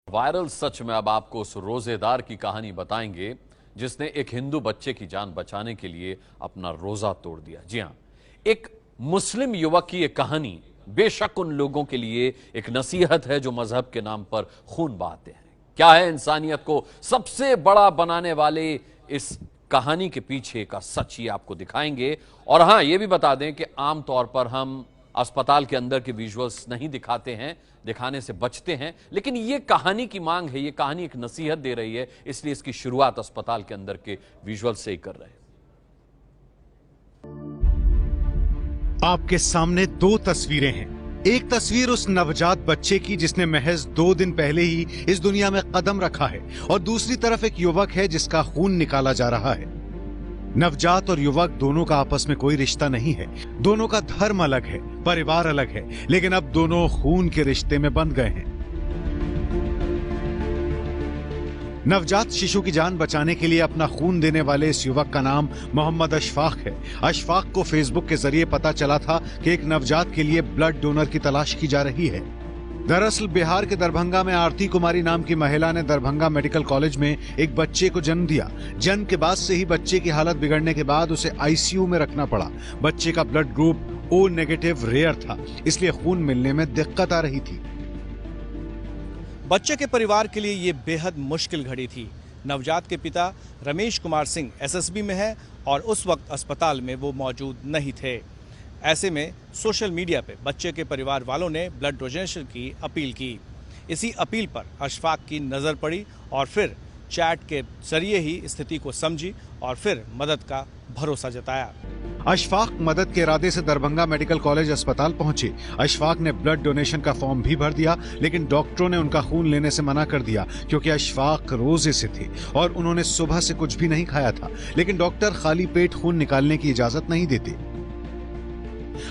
Viral सच में अब आपको उस रोजेदार की कहानी बताएंगे जिसने एक हिंदू बच्चे की जान बचाने के लिए अपना रोजा तोड़ दिया। जी हां, एक मुस्लिम युवक की एक कहानी बेशक उन लोगों के लिए एक नसीहत है जो मजहब के नाम पर खून बहाते हैं। क्या है इंसानियत को सबसे बड़ा बनाने वाले इस कहानी के पीछे का सच, ये आपको दिखाएंगे। और हां, यह भी बता दें कि आमतौर पर हम अस्पताल के अंदर के विजुअल्स नहीं दिखाते हैं, दिखाने से बचते हैं, लेकिन ये कहानी की मांग है, ये कहानी एक नसीहत दे रही है, इसलिए इसकी शुरुआत अस्पताल के अंदर के विजुअल से ही कर रहे हैं। आपके सामने दो तस्वीरें हैं। एक तस्वीर उस नवजात बच्चे की जिसने महज 2 दिन पहले ही इस दुनिया में कदम रखा है, और दूसरी तरफ एक युवक है जिसका खून निकाला जा रहा है। नवजात और युवक दोनों का आपस में कोई रिश्ता नहीं है, दोनों का धर्म अलग है, परिवार अलग है, लेकिन अब दोनों खून के रिश्ते में बंध गए हैं। नवजात शिशु की जान बचाने के लिए अपना खून देने वाले इस युवक का नाम मोहम्मद अशफाक है। अशफाक को फेसबुक के जरिए पता चला था कि एक नवजात के लिए ब्लड डोनर की तलाश की जा रही है। दरअसल बिहार के दरभंगा में आरती कुमारी नाम की महिला ने दरभंगा मेडिकल कॉलेज में एक बच्चे को जन्म दिया। जन्म के बाद से ही बच्चे की हालत बिगड़ने के बाद उसे आईसीयू में रखना पड़ा। बच्चे का blood group O negative rare था, इसलिए खून मिलने में दिक्कत आ रही थी। बच्चे के परिवार के लिए ये बेहद मुश्किल घड़ी थी। नवजात के पिता रमेश कुमार सिंह एसएसबी में है और उस वक्त अस्पताल में वो मौजूद नहीं थे। ऐसे में सोशल मीडिया पे बच्चे के परिवार वालों ने ब्लड डोनेशन की अपील की। इसी अपील पर अशफाक की नज़र पड़ी और फिर चैट के जरिए ही स्थिति को समझी और फिर मदद का भरोसा जताया। अशफाक मदद के इरादे से दरभंगा मेडिकल कॉलेज अस्पताल पहुंचे। अशफाक ने ब्लड डोनेशन का फॉर्म भी भर दिया, लेकिन डॉक्टरों ने उनका खून लेने से मना कर दिया क्योंकि अशफाक रोजे से थे और उन्होंने सुबह से कुछ भी नहीं खाया था। लेकिन डॉक्टर खाली पेट खून निकालने की इजाजत नहीं देते।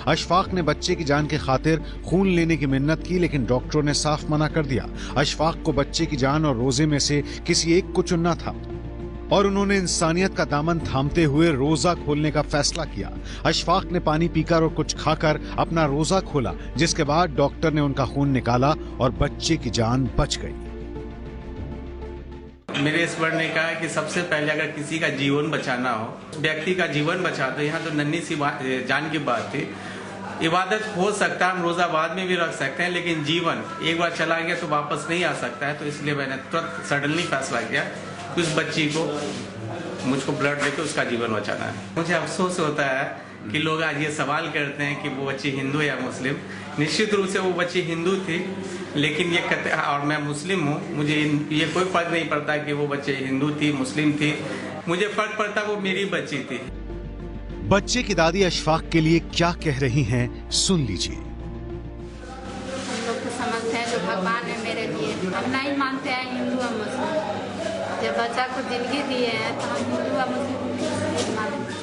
अशफाक ने बच्चे की जान के खातिर खून लेने की मिन्नत की, लेकिन डॉक्टरों ने साफ मना कर दिया। अशफाक को बच्चे की जान और रोजे में से किसी एक को चुनना था और उन्होंने इंसानियत का दामन थामते हुए रोजा खोलने का फैसला किया। अशफाक ने पानी पीकर और कुछ खाकर अपना रोजा खोला, जिसके बाद डॉक्टर ने उनका खून निकाला और बच्चे की जान बच गई। मेरे ईश्वर ने कहा कि सबसे पहले अगर किसी का जीवन बचाना हो, व्यक्ति का जीवन बचा दो। यहाँ तो नन्ही सी जान की बात थी। इबादत हो सकता है, हम रोजा बाद में भी रख सकते हैं, लेकिन जीवन एक बार चला गया तो वापस नहीं आ सकता है। तो इसलिए मैंने तुरंत सडनली फैसला किया कि उस बच्ची को मुझको ब्लड देकर उसका जीवन बचाना है। मुझे अफसोस होता है कि लोग आज ये सवाल करते हैं कि वो बच्ची हिंदू या मुस्लिम। निश्चित रूप से वो बच्ची हिंदू थी, लेकिन ये कहते और मैं मुस्लिम हूँ, मुझे ये कोई फर्क नहीं पड़ता कि वो बच्चे हिंदू थी मुस्लिम थी। मुझे फर्क पड़ता वो मेरी बच्ची थी। बच्चे की दादी अशफाक के लिए क्या कह रही हैं, सुन लीजिए। हम लोग तो समझते हैं जो भगवान है मेरे लिए, हम नहीं मानते हैं हिंदू और मुस्लिम। जब बच्चा को जिंदगी दिए हैं तो हम हिंदू और मुस्लिम मानेंगे।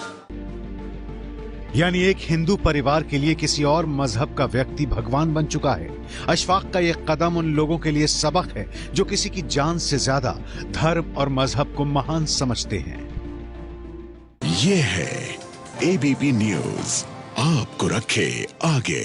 यानी एक हिंदू परिवार के लिए किसी और मजहब का व्यक्ति भगवान बन चुका है। अशफाक का यह कदम उन लोगों के लिए सबक है जो किसी की जान से ज्यादा धर्म और मजहब को महान समझते हैं। ये है एबीपी न्यूज, आपको रखे आगे।